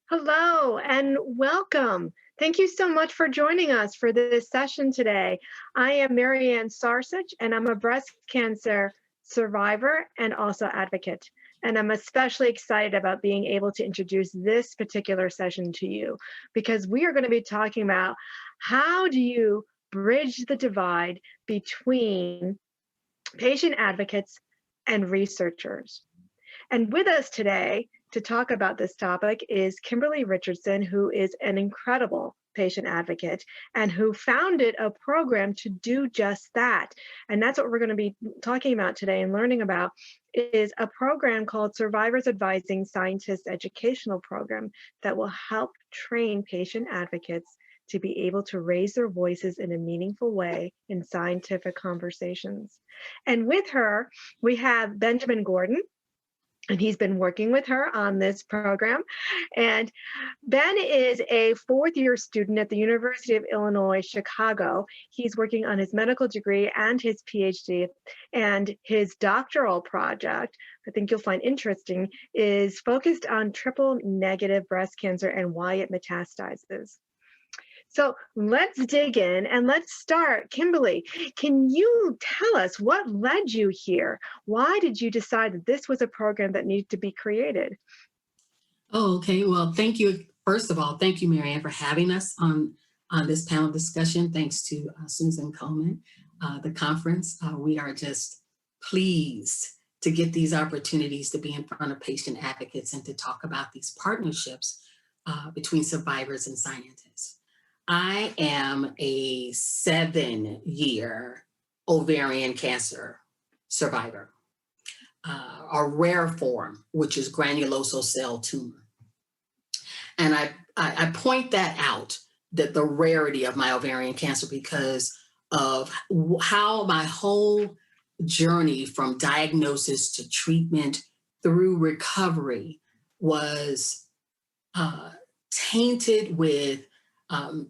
Hello and welcome. Thank you so much for joining us for this session today. I am Marianne Sarsich, and I'm a breast cancer survivor and also advocate. And I'm especially excited about being able to introduce this particular session to you because we are going to be talking about how do you bridge the divide between patient advocates and researchers. And with us today to talk about this topic is Kimberly Richardson, who is an incredible patient advocate and who founded a program to do just that. And that's what we're going to be talking about today and learning about is a program called Survivors Advising Scientists Educational Program that will help train patient advocates to be able to raise their voices in a meaningful way in scientific conversations. And with her, we have Benjamin Gordon, and he's been working with her on this program. And Ben is a fourth-year student at the University of Illinois, Chicago. He's working on his medical degree and his PhD. And his doctoral project, I think you'll find interesting, is focused on triple-negative breast cancer and why it metastasizes. So let's dig in and let's start. Kimberly, can you tell us what led you here? Why did you decide that this was a program that needed to be created? Oh, okay. Well, thank you. First of all, thank you, Marianne, for having us on this panel discussion. Thanks to Susan Coleman, the conference. We are just pleased to get these opportunities to be in front of patient advocates and to talk about these partnerships between survivors and scientists. I am a 7-year ovarian cancer survivor, a rare form, which is granulosa cell tumor. And I point that out, that the rarity of my ovarian cancer, because of how my whole journey from diagnosis to treatment through recovery was tainted with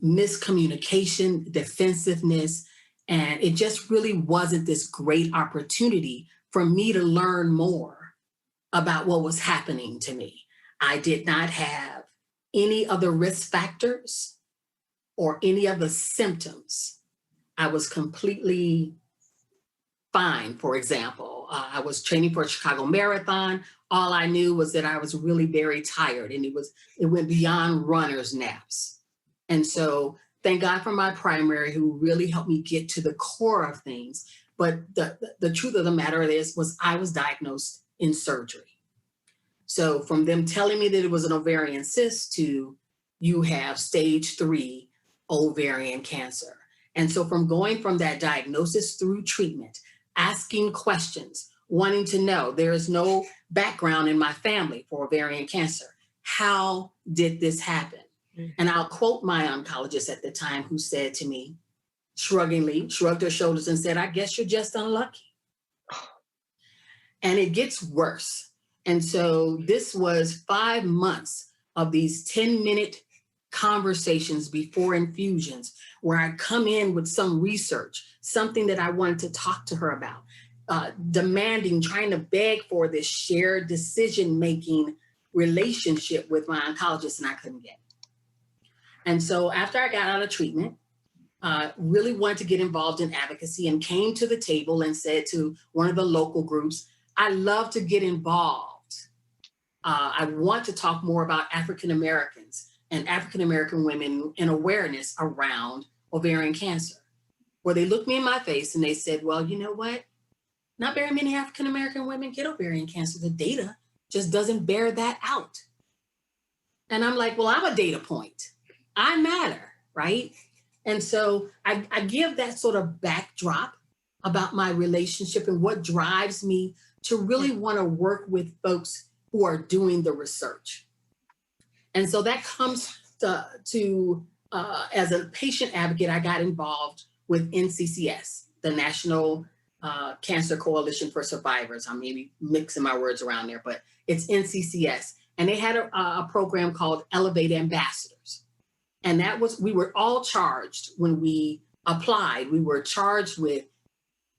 miscommunication, defensiveness, and it just really wasn't this great opportunity for me to learn more about what was happening to me. I did not have any of the risk factors or any of the symptoms. I was completely fine. For example, I was training for a Chicago Marathon. All I knew was that I was really very tired, and it went beyond runner's naps. And so thank God for my primary, who really helped me get to the core of things. But the truth of the matter was I was diagnosed in surgery. So from them telling me that it was an ovarian cyst to you have stage 3 ovarian cancer. And so from going from that diagnosis through treatment, asking questions, wanting to know, there is no background in my family for ovarian cancer. How did this happen? And I'll quote my oncologist at the time, who said to me, shruggingly, shrugged her shoulders and said, "I guess you're just unlucky." And it gets worse. And so this was 5 months of these 10-minute conversations before infusions, where I come in with some research, something that I wanted to talk to her about, demanding, trying to beg for this shared decision-making relationship with my oncologist, and I couldn't get it. And so after I got out of treatment, really wanted to get involved in advocacy, and came to the table and said to one of the local groups, "I love to get involved. I want to talk more about African Americans and African American women and awareness around ovarian cancer." Well, they looked me in my face and they said, "Well, you know what? Not very many African American women get ovarian cancer. The data just doesn't bear that out." And I'm like, well, I'm a data point. I matter, right? And so I give that sort of backdrop about my relationship and what drives me to really want to work with folks who are doing the research. And so that comes to as a patient advocate, I got involved with NCCS, the National Cancer Coalition for Survivors. I may be mixing my words around there, but it's NCCS. And they had a program called Elevate Ambassadors. And we were all charged when we applied. We were charged with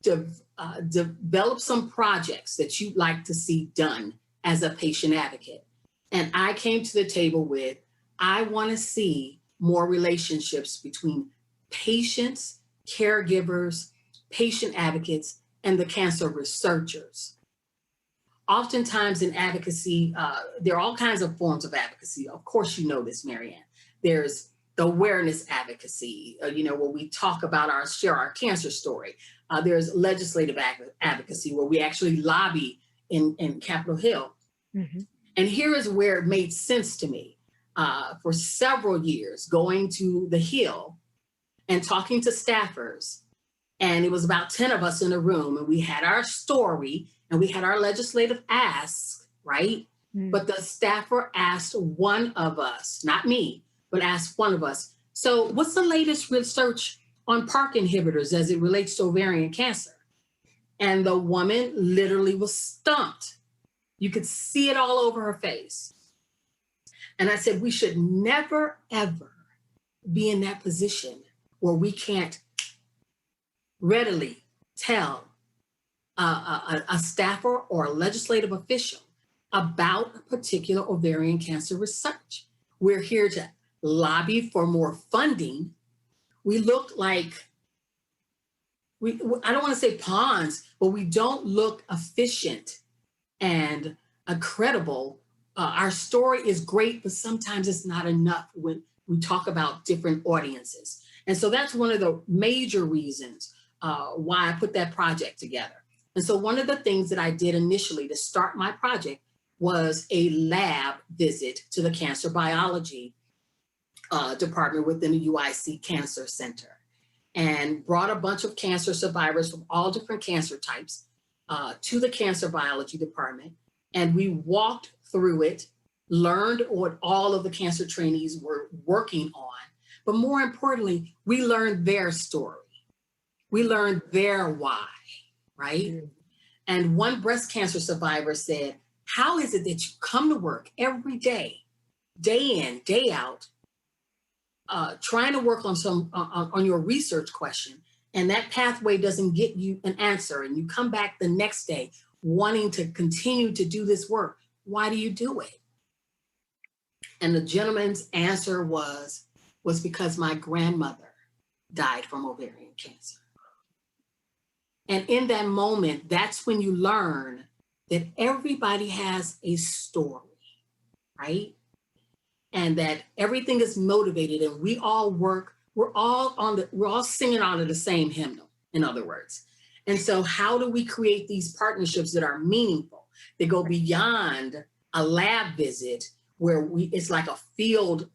develop some projects that you'd like to see done as a patient advocate. And I came to the table with I want to see more relationships between patients, caregivers, patient advocates, and the cancer researchers. Oftentimes in advocacy, there are all kinds of forms of advocacy. Of course, you know this, Marianne. There's the awareness advocacy, where we talk about share our cancer story. There's legislative advocacy, where we actually lobby in Capitol Hill. Mm-hmm. And here is where it made sense to me. For several years, going to the Hill and talking to staffers. And it was about 10 of us in a room, and we had our story and we had our legislative asks, right? Mm. But the staffer asked one of us, not me, but asked one of us, so what's the latest research on PARP inhibitors as it relates to ovarian cancer? And the woman literally was stumped. You could see it all over her face. And I said, we should never, ever be in that position where we can't readily tell a staffer or a legislative official about a particular ovarian cancer research. We're here to lobby for more funding. We look like, I don't want to say pawns, but we don't look efficient and credible. Our story is great, but sometimes it's not enough when we talk about different audiences. And so that's one of the major reasons why I put that project together. And so one of the things that I did initially to start my project was a lab visit to the cancer biology department within the UIC Cancer Center, and brought a bunch of cancer survivors from all different cancer types to the cancer biology department. And we walked through it, learned what all of the cancer trainees were working on. But more importantly, we learned their story. We learned their why, right? Mm-hmm. And one breast cancer survivor said, how is it that you come to work every day, day in, day out, trying to work on your research question, and that pathway doesn't get you an answer, and you come back the next day wanting to continue to do this work? Why do you do it? And the gentleman's answer was because my grandmother died from ovarian cancer. And in that moment, that's when you learn that everybody has a story, right? And that everything is motivated, and we all work, we're all singing out of the same hymnal, in other words. And so how do we create these partnerships that are meaningful? They go beyond a lab visit where it's like a field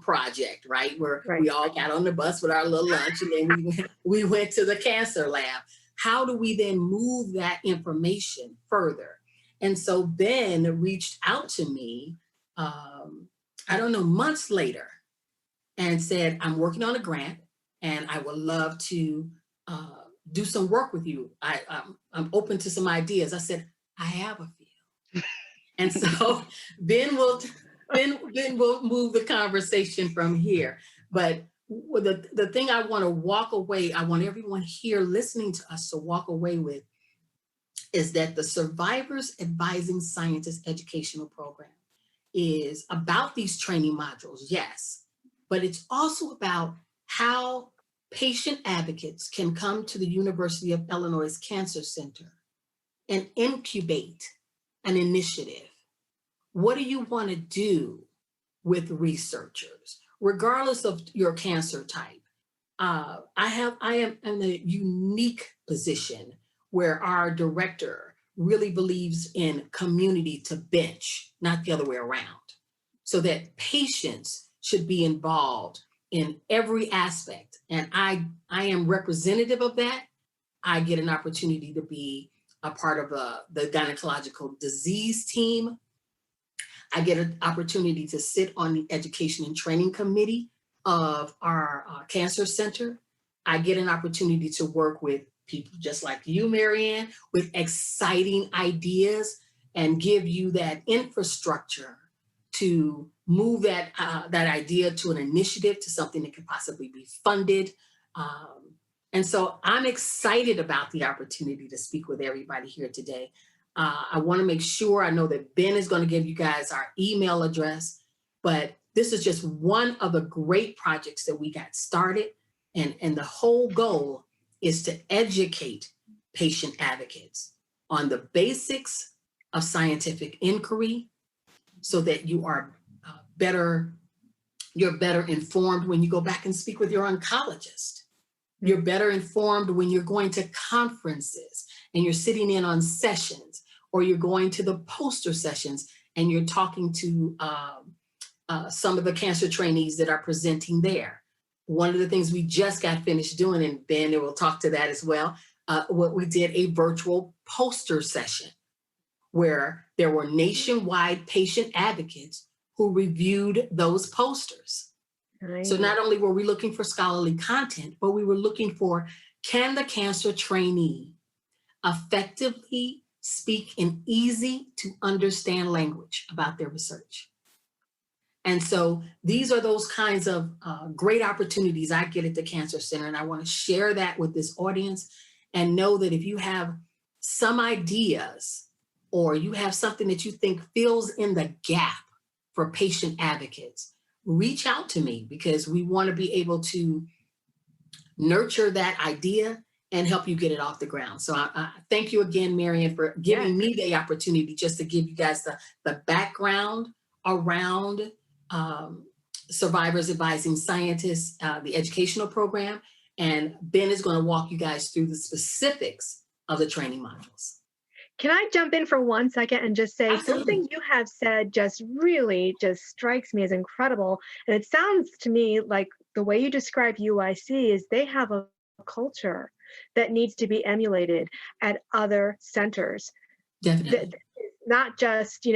project, right? Where we all got on the bus with our little lunch, and then we went to the cancer lab. How do we then move that information further? And so Ben reached out to me, months later, and said, I'm working on a grant and I would love to do some work with you. I'm open to some ideas. I said, I have a field. And so Ben will move the conversation from here. But the thing I want to walk away, I want everyone here listening to us to walk away with, is that the Survivors Advising Scientists educational program is about these training modules, yes, but it's also about how patient advocates can come to the University of Illinois Cancer Center and incubate an initiative. What do you want to do with researchers, regardless of your cancer type? I am in a unique position where our director really believes in community to bench, not the other way around, so that patients should be involved in every aspect. And I am representative of that. I get an opportunity to be a part of the gynecological disease team. I get an opportunity to sit on the education and training committee of our cancer center. I get an opportunity to work with people just like you, Marianne, with exciting ideas and give you that infrastructure to move that idea to an initiative, to something that could possibly be funded. And so I'm excited about the opportunity to speak with everybody here today. I want to make sure, I know that Ben is going to give you guys our email address, but this is just one of the great projects that we got started. And the whole goal is to educate patient advocates on the basics of scientific inquiry so that you are you're better informed when you go back and speak with your oncologist. You're better informed when you're going to conferences and you're sitting in on sessions, or you're going to the poster sessions and you're talking to some of the cancer trainees that are presenting there. One of the things we just got finished doing, and Ben will talk to that as well, what we did a virtual poster session where there were nationwide patient advocates who reviewed those posters. Right. So not only were we looking for scholarly content, but we were looking for, can the cancer trainee effectively speak in easy to understand language about their research? And so these are those kinds of great opportunities I get at the Cancer Center. And I want to share that with this audience and know that if you have some ideas or you have something that you think fills in the gap for patient advocates, reach out to me, because we want to be able to nurture that idea and help you get it off the ground. So I thank you again, Marian, for giving me the opportunity just to give you guys the background around Survivors Advising Scientists, the educational program. And Ben is going to walk you guys through the specifics of the training modules. Can I jump in for 1 second and just say Absolutely. something you have said just really just strikes me as incredible. And it sounds to me like the way you describe UIC is they have a culture that needs to be emulated at other centers. Definitely. Not just,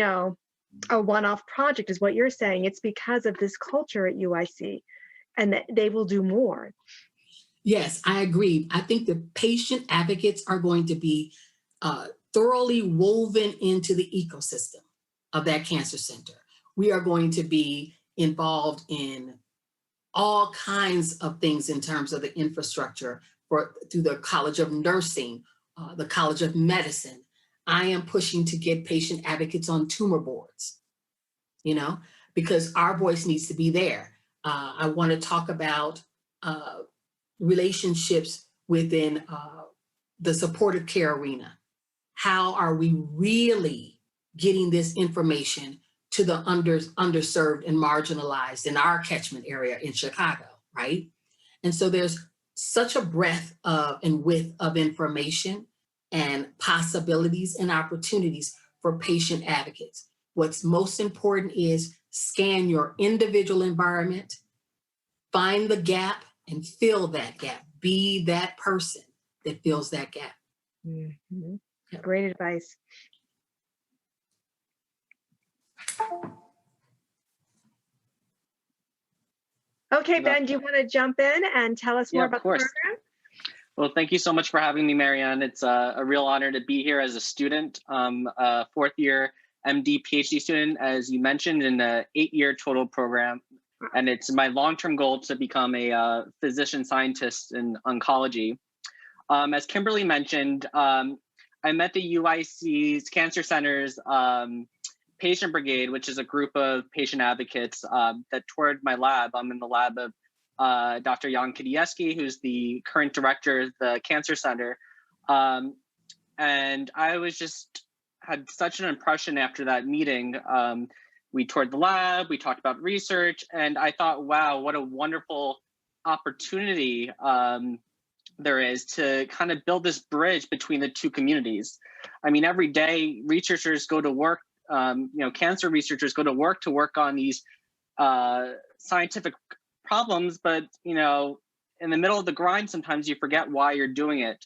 a one-off project is what you're saying. It's because of this culture at UIC, and that they will do more. Yes, I agree. I think the patient advocates are going to be thoroughly woven into the ecosystem of that cancer center. We are going to be involved in all kinds of things in terms of the infrastructure through the College of Nursing, the College of Medicine. I am pushing to get patient advocates on tumor boards, because our voice needs to be there. I want to talk about relationships within the supportive care arena. How are we really getting this information to the underserved and marginalized in our catchment area in Chicago, right? And so there's such a breadth and width of information and possibilities and opportunities for patient advocates. What's most important is scan your individual environment, find the gap, and fill that gap. Be that person that fills that gap. Mm-hmm. Great advice. Okay, Ben, do you want to jump in and tell us more about the program? Well, thank you so much for having me, Marianne. It's a real honor to be here as a student, a fourth year MD PhD student, as you mentioned, in the 8-year total program. And it's my long-term goal to become a physician scientist in oncology. As Kimberly mentioned, I met the UIC's Cancer Center's Patient Brigade, which is a group of patient advocates that toured my lab. I'm in the lab of Dr. Jan Kidieski, who's the current director of the Cancer Center. And I had such an impression after that meeting. We toured the lab, we talked about research, and I thought, wow, what a wonderful opportunity there is to kind of build this bridge between the two communities. I mean, every day researchers go to work, cancer researchers go to work on these scientific problems, but, in the middle of the grind, sometimes you forget why you're doing it.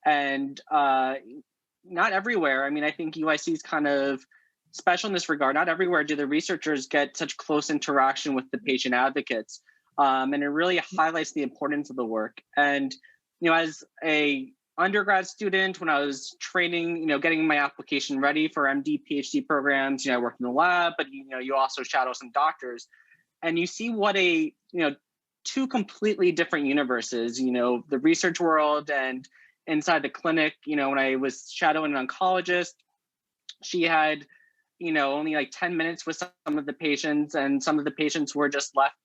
And not everywhere. I mean, I think UIC is kind of special in this regard. Not everywhere do the researchers get such close interaction with the patient advocates. And it really highlights the importance of the work. And as a undergrad student, when I was training, getting my application ready for MD, PhD programs, I worked in the lab, but you also shadow some doctors, and you see what two completely different universes, the research world and inside the clinic. When I was shadowing an oncologist, she had only like 10 minutes with some of the patients, and some of the patients were just left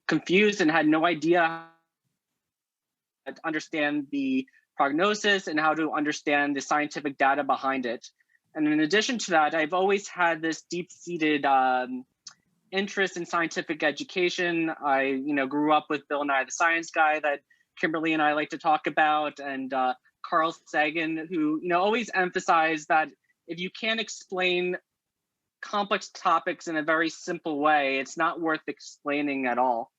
confused and had no idea how to understand the prognosis and how to understand the scientific data behind it. And in addition to that, I've always had this deep-seated interest in scientific education. I, grew up with Bill Nye the Science Guy that Kimberly and I like to talk about, and Carl Sagan, who, always emphasized that if you can't explain complex topics in a very simple way, it's not worth explaining at all.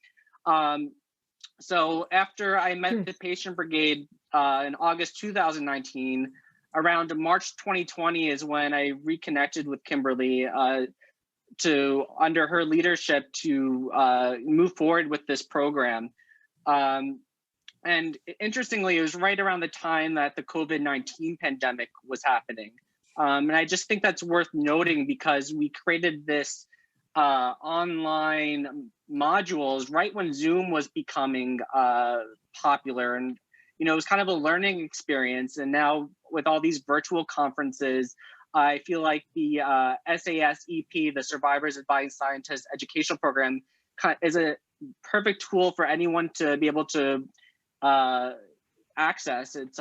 So after I met the Patient Brigade in August 2019, around March 2020 is when I reconnected with Kimberly under her leadership to move forward with this program. And interestingly, it was right around the time that the COVID-19 pandemic was happening. And I just think that's worth noting because we created this online modules right when Zoom was becoming popular. And, it was kind of a learning experience. And now with all these virtual conferences, I feel like the SASEP, the Survivors Advising Scientists educational program, is a perfect tool for anyone to be able to access. It's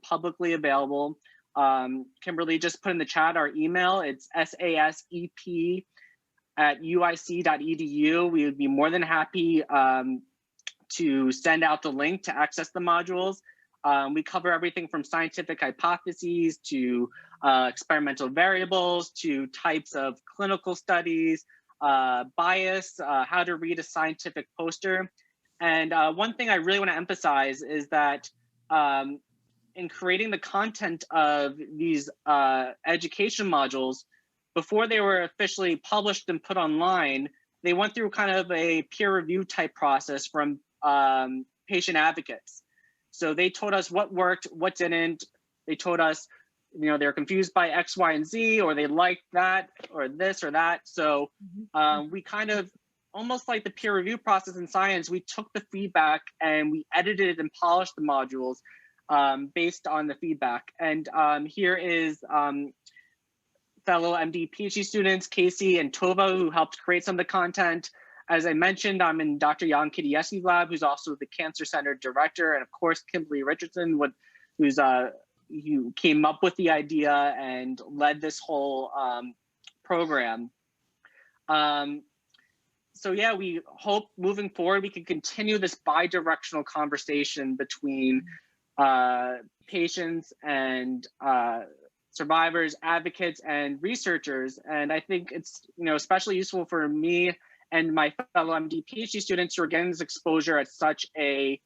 publicly available. Kimberly just put in the chat our email. It's sasep@uic.edu. We would be more than happy to send out the link to access the modules. We cover everything from scientific hypotheses to experimental variables to types of clinical studies, bias, how to read a scientific poster. And one thing I really want to emphasize is that in creating the content of these education modules, before they were officially published and put online, they went through kind of a peer review type process from patient advocates. So they told us what worked, what didn't. They told us, they're confused by X, Y, and Z, or they liked that, or this or that. So we kind of, almost like the peer review process in science, we took the feedback and we edited and polished the modules based on the feedback. And here is fellow MD PhD students, Casey and Tova, who helped create some of the content. As I mentioned, I'm in Dr. Jan Kidieski's lab, who's also the Cancer Center director, and of course, Kimberly Richardson, who came up with the idea and led this whole program. So yeah, we hope moving forward, we can continue this bi-directional conversation between patients and survivors, advocates, and researchers. And I think it's especially useful for me and my fellow MD PhD students who are getting this exposure at such a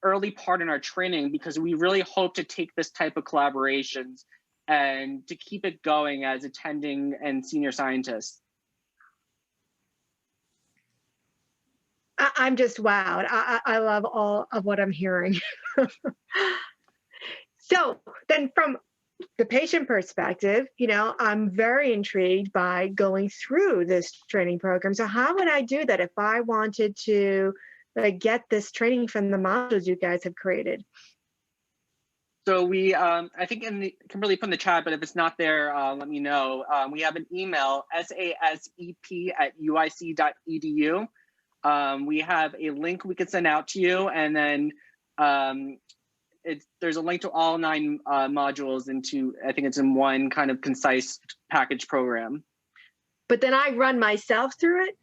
early part in our training, because we really hope to take this type of collaborations and to keep it going as attending and senior scientists. I'm just wowed. I love all of what I'm hearing. So then from the patient perspective, I'm very intrigued by going through this training program. So how would I do that if I wanted to get this training from the modules you guys have created? So we, I think Kimberly put in the chat, but if it's not there, let me know. We have an email, sasep@uic.edu. We have a link we could send out to you, and then there's a link to all 9 modules I think it's in one kind of concise package program. But then I run myself through it?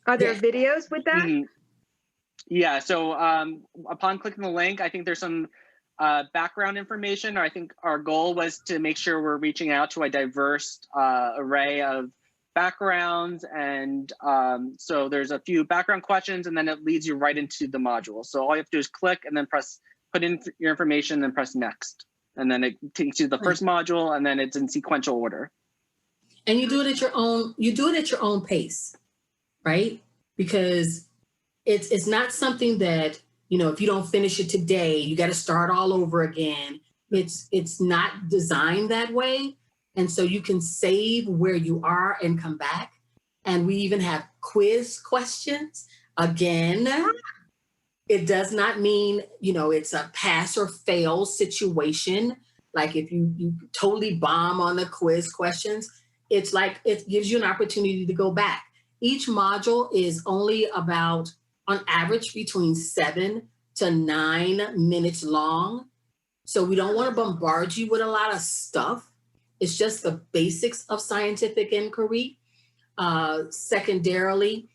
Are there videos with that? Mm-hmm. Yeah, so upon clicking the link, I think there's some background information. I think our goal was to make sure we're reaching out to a diverse array of backgrounds. And so there's a few background questions, and then it leads you right into the module. So all you have to do is click and then put in your information, then press next. And then it takes you to the first module, and then it's in sequential order. And you do it at your own pace, right? Because it's not something that, if you don't finish it today, you got to start all over again. It's not designed that way. And so you can save where you are and come back. And we even have quiz questions. Again, it does not mean, it's a pass or fail situation. Like if you totally bomb on the quiz questions, it's like it gives you an opportunity to go back. Each module is only about, on average, between 7 to 9 minutes long. So we don't want to bombard you with a lot of stuff. It's just the basics of scientific inquiry. Secondarily,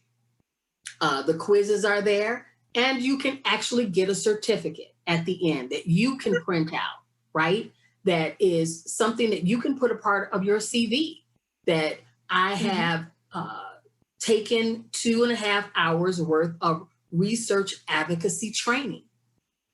the quizzes are there, and you can actually get a certificate at the end that you can print out, right? That is something that you can put a part of your CV, that I have taken 2.5 hours worth of research advocacy training.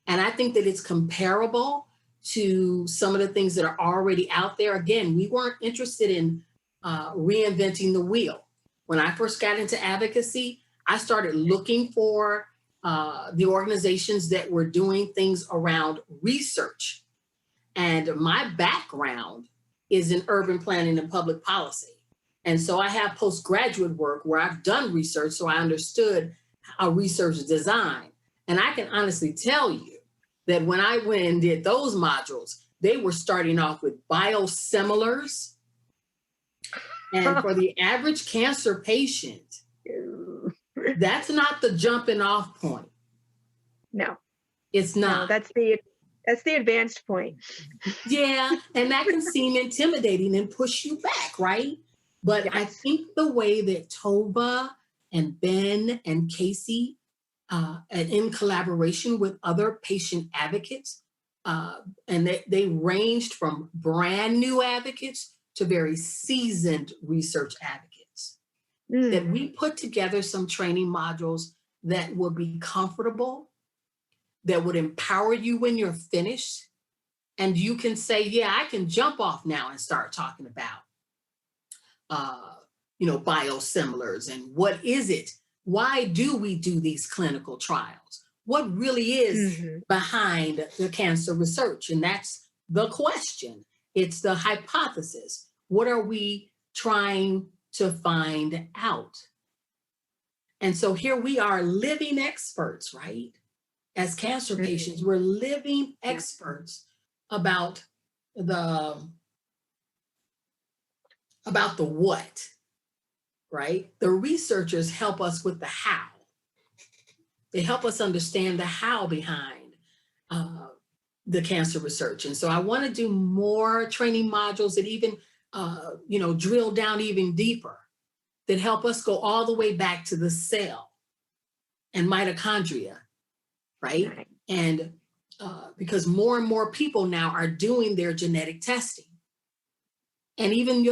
And I think that it's comparable to some of the things that are already out there. Again, we weren't interested in reinventing the wheel. When I first got into advocacy, I started looking for the organizations that were doing things around research. And my background is in urban planning and public policy. And so I have postgraduate work where I've done research, so I understood how research is designed. And I can honestly tell you that when I went and did those modules, they were starting off with biosimilars. And for the average cancer patient, that's not the jumping off point. No, it's not. No, that's the advanced point. Yeah, and that can seem intimidating and push you back, right? But yes. I think the way that Tova and Ben and Casey, and in collaboration with other patient advocates, and they ranged from brand new advocates to very seasoned research advocates, that we put together some training modules that would be comfortable, that would empower you when you're finished, and you can say, yeah, I can jump off now and start talking about biosimilars and what is it? Why do we do these clinical trials? What really is behind the cancer research? And that's the question. It's the hypothesis. What are we trying to find out? And so here we are, living experts, right? As cancer patients, we're living experts about the what, right? The researchers help us with the how. They help us understand the how behind the cancer research. And so I want to do more training modules that even, drill down even deeper, that help us go all the way back to the cell and mitochondria, right? And because more and more people now are doing their genetic testing. And even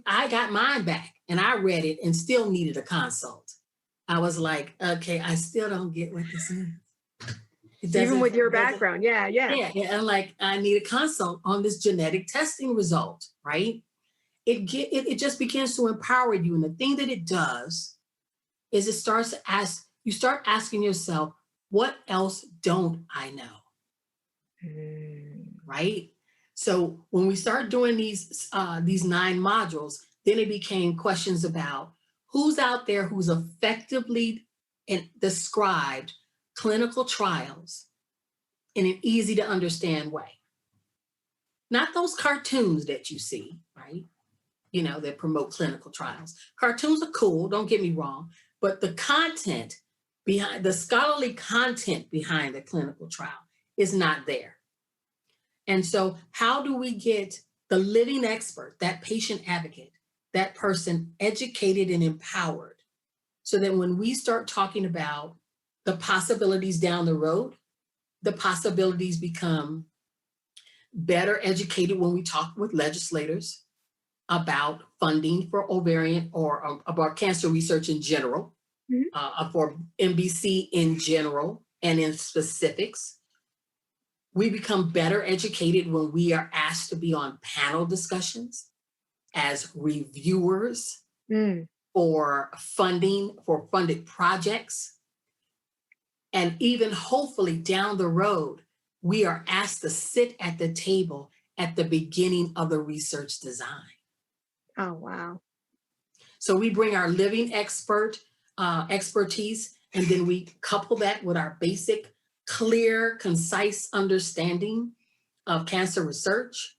I got mine back and I read it and still needed a consult. I was like, okay, I still don't get what this means. Even with your background, yeah. And like, I need a consult on this genetic testing result, right? It just begins to empower you. And the thing that it does is you start asking yourself, what else don't I know? Right? So when we start doing these 9 modules, then it became questions about who's out there who's effectively described clinical trials in an easy to understand way. Not those cartoons that you see, right? That promote clinical trials. Cartoons are cool, don't get me wrong, but the content behind, the scholarly content behind the clinical trial is not there. And so how do we get the living expert, that patient advocate, that person educated and empowered, so that when we start talking about the possibilities down the road, the possibilities become better educated when we talk with legislators about funding for ovarian or about cancer research in general, for MBC in general and in specifics. We become better educated when we are asked to be on panel discussions as reviewers for funded projects. And even hopefully down the road, we are asked to sit at the table at the beginning of the research design. Oh, wow. So we bring our living expertise, and then we couple that with our basic, clear, concise understanding of cancer research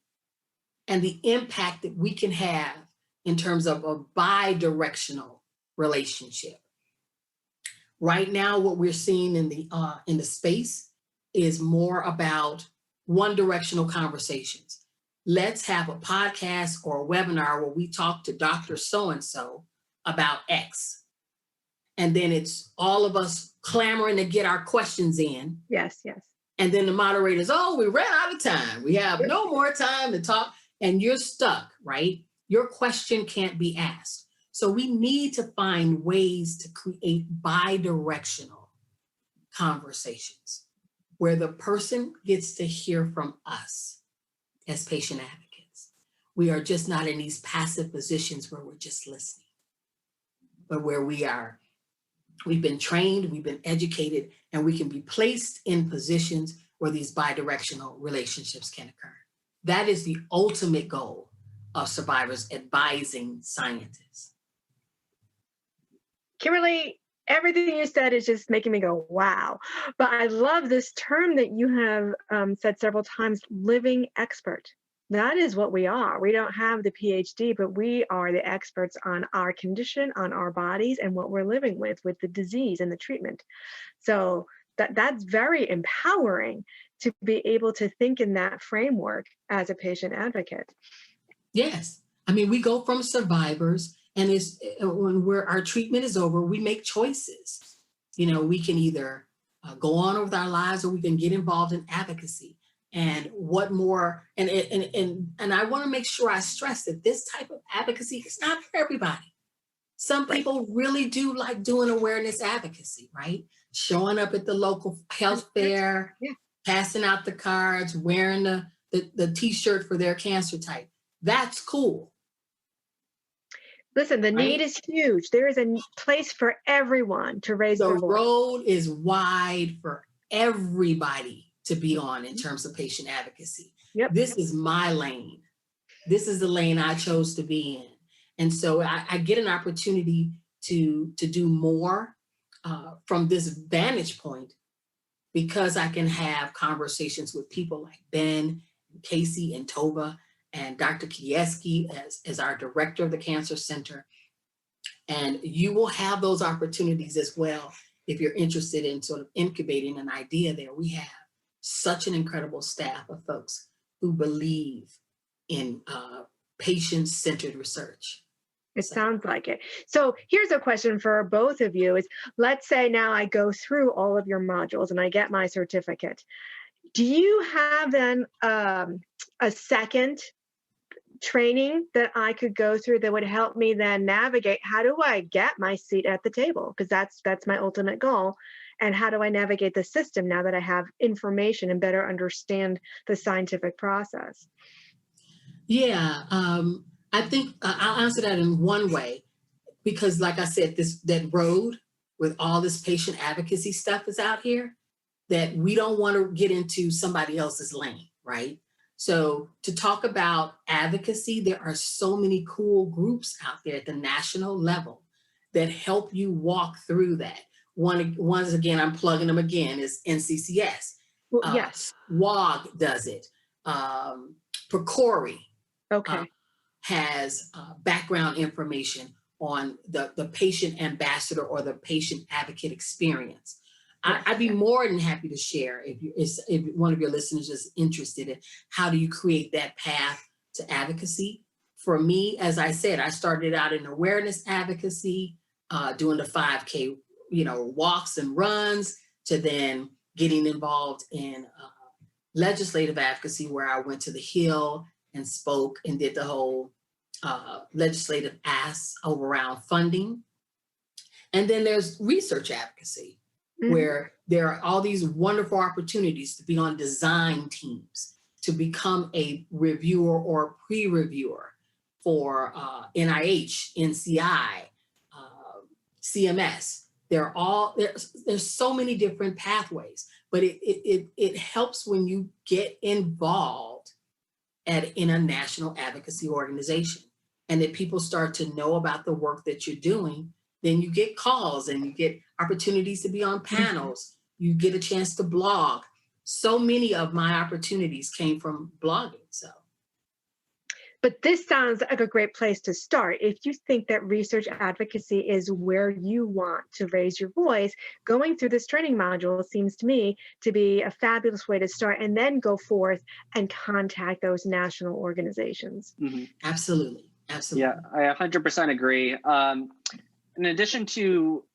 and the impact that we can have in terms of a bi-directional relationship. Right now, what we're seeing in the space is more about one-directional conversations. Let's have a podcast or a webinar where we talk to Dr. So-and-so about X. And then it's all of us clamoring to get our questions in. Yes, yes. And then the moderators, oh, we ran out of time. We have no more time to talk. And you're stuck, right? Your question can't be asked. So we need to find ways to create bi-directional conversations where the person gets to hear from us as patient advocates. We are just not in these passive positions where we're just listening, but where we've been trained, we've been educated, and we can be placed in positions where these bi-directional relationships can occur. That is the ultimate goal of Survivors Advising Scientists. Kimberly, everything you said is just making me go, wow. But I love this term that you have said several times, living expert. That is what we are. We don't have the PhD, but we are the experts on our condition, on our bodies, and what we're living with the disease and the treatment. So that's very empowering to be able to think in that framework as a patient advocate. Yes. I mean, we go from survivors, and when our treatment is over, we make choices. You know, we can either go on with our lives, or we can get involved in advocacy. And what more, and I want to make sure I stress that this type of advocacy is not for everybody. Some people really do like doing awareness advocacy, right? Showing up at the local health fair, passing out the cards, wearing the t-shirt for their cancer type. That's cool. Listen, the need is huge. There is a place for everyone to raise their voice. The road is wide for everybody to be on in terms of patient advocacy. Yep. This is my lane. This is the lane I chose to be in. And so I get an opportunity to do more from this vantage point, because I can have conversations with people like Ben, Casey, and Tova, and Dr. Kieski as our director of the Cancer Center. And you will have those opportunities as well if you're interested in sort of incubating an idea there. We have such an incredible staff of folks who believe in patient-centered research. It sounds like it. So here's a question for both of you is, let's say now I go through all of your modules and I get my certificate. Do you have then a second training that I could go through that would help me then navigate? How do I get my seat at the table? Because that's my ultimate goal. And how do I navigate the system now that I have information and better understand the scientific process? Yeah, I think I'll answer that in one way, because like I said, that road with all this patient advocacy stuff is out here, that we don't want to get into somebody else's lane, right? So to talk about advocacy, there are so many cool groups out there at the national level that help you walk through that. One's, again, I'm plugging them again, is NCCS. Well, yes. WOG does it. PCORI has background information on the patient ambassador or the patient advocate experience. I'd be more than happy to share if one of your listeners is interested in how do you create that path to advocacy. For me, as I said, I started out in awareness advocacy, doing the 5K, walks and runs, to then getting involved in legislative advocacy, where I went to the Hill and spoke and did the whole legislative asks around funding. And then there's research advocacy, where there are all these wonderful opportunities to be on design teams, to become a reviewer or pre-reviewer for NIH, NCI, CMS. There's so many different pathways, but it helps when you get involved in a national advocacy organization, and that people start to know about the work that you're doing. Then you get calls and you get opportunities to be on panels. You get a chance to blog. So many of my opportunities came from blogging. But this sounds like a great place to start. If you think that research advocacy is where you want to raise your voice, going through this training module seems to me to be a fabulous way to start, and then go forth and contact those national organizations. Mm-hmm. Absolutely. Absolutely. Yeah, I 100% agree. In addition to,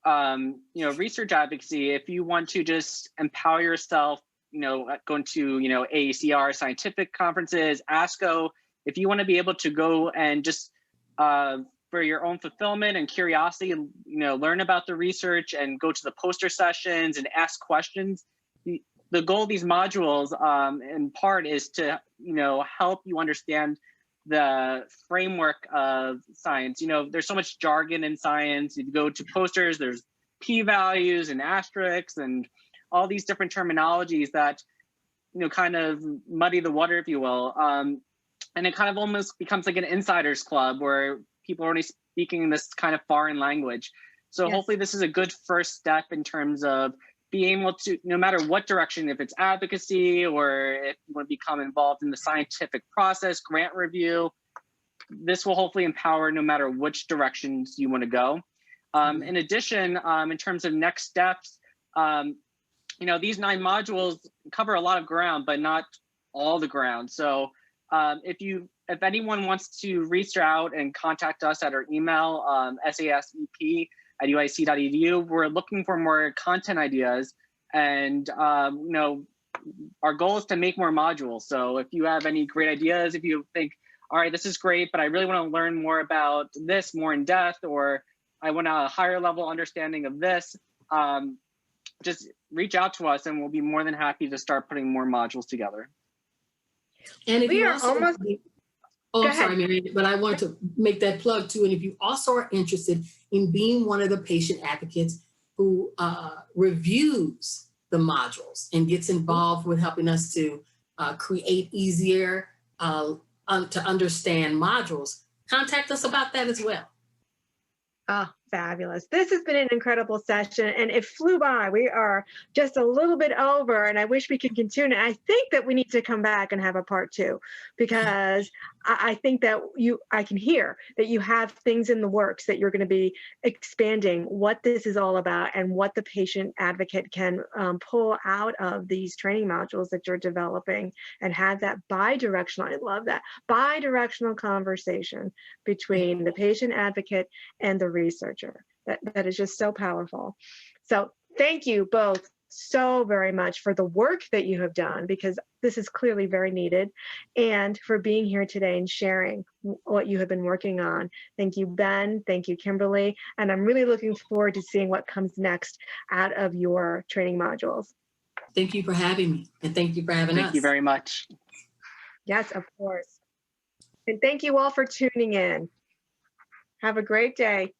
research advocacy, if you want to just empower yourself, going to, AACR scientific conferences, ASCO, if you want to be able to go and just for your own fulfillment and curiosity, learn about the research and go to the poster sessions and ask questions. The goal of these modules in part is to, help you understand the framework of science. There's so much jargon in science. If you go to posters, there's p-values and asterisks and all these different terminologies that, kind of muddy the water, if you will. And it kind of almost becomes like an insiders club where people are only speaking this kind of foreign language. So yes. Hopefully this is a good first step in terms of being able to, no matter what direction, if it's advocacy or if you want to become involved in the scientific process, grant review, this will hopefully empower no matter which directions you want to go. In addition, in terms of next steps, these 9 modules cover a lot of ground, but not all the ground. So if anyone wants to reach out and contact us at our email, sasep@uic.edu, we're looking for more content ideas. And, our goal is to make more modules. So if you have any great ideas, if you think, all right, this is great, but I really want to learn more about this more in depth, or I want a higher level understanding of this, just reach out to us and we'll be more than happy to start putting more modules together. And if we you are also, almost. I'm sorry, Mary, but I want to make that plug too. And if you also are interested in being one of the patient advocates who reviews the modules and gets involved with helping us to create easier to understand modules, contact us about that as well. Oh, fabulous. This has been an incredible session and it flew by. We are just a little bit over and I wish we could continue. I think that we need to come back and have a part 2 because I think that I can hear that you have things in the works that you're going to be expanding what this is all about and what the patient advocate can pull out of these training modules that you're developing and have that bi-directional, I love that, bi-directional conversation between the patient advocate and the researcher. That is just so powerful. So thank you both so very much for the work that you have done, because this is clearly very needed, and for being here today and sharing what you have been working on. Thank you, Ben. Thank you, Kimberly. And I'm really looking forward to seeing what comes next out of your training modules. Thank you for having me, and thank you for having us. Thank you very much. Yes, of course. And thank you all for tuning in. Have a great day.